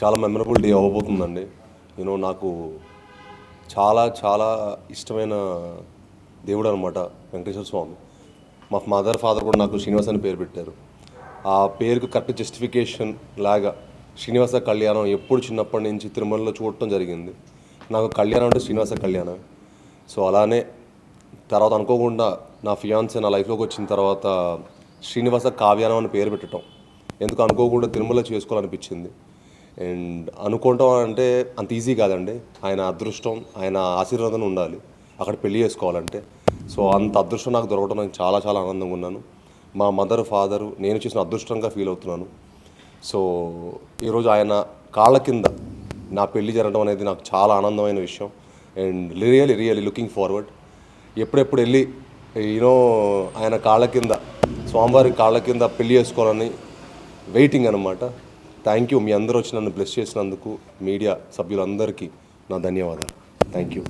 చాలా memorable day అవ్వబోతుందండి. నాకు చాలా చాలా ఇష్టమైన దేవుడు అనమాట వెంకటేశ్వర స్వామి. మా ఫాదర్ కూడా నాకు శ్రీనివాస్ అని పేరు పెట్టారు. ఆ పేరుకు కరెక్ట్ జస్టిఫికేషన్ లాగా శ్రీనివాస కళ్యాణం ఎప్పుడు చిన్నప్పటి నుంచి తిరుమలలో చూడటం జరిగింది. నాకు కళ్యాణం అంటే శ్రీనివాస కళ్యాణం. సో అలానే తర్వాత అనుకోకుండా నా ఫియాన్సీ నా లైఫ్లోకి వచ్చిన తర్వాత శ్రీనివాస కావ్యానం అని పేరు పెట్టడం ఎందుకు అనుకోకుండా తిరుమల చేసుకోవాలనిపించింది. అండ్ అనుకోవటం అంటే అంత ఈజీ కాదండి. ఆయన అదృష్టం, ఆయన ఆశీర్వాదం ఉండాలి అక్కడ పెళ్లి చేసుకోవాలంటే. సో అంత అదృష్టం నాకు దొరకడం నాకు చాలా చాలా ఆనందంగా ఉన్నాను. మా మదర్ ఫాదరు నేను చేసిన అదృష్టంగా ఫీల్ అవుతున్నాను. సో ఈరోజు ఆయన కాళ్ళ కింద నా పెళ్లి జరగడం అనేది నాకు చాలా ఆనందమైన విషయం. అండ్ రియలీ లుకింగ్ ఫార్వర్డ్ ఎప్పుడెప్పుడు వెళ్ళి ఆయన కాళ్ళ కింద స్వామివారి కాళ్ళ కింద పెళ్లి చేసుకోవాలని వెయిటింగ్ అనమాట. Thank you. మీ అందరూ వచ్చి నన్ను బ్లెస్ చేసినందుకు మీడియా సభ్యులందరికీ నా ధన్యవాదాలు. Thank you.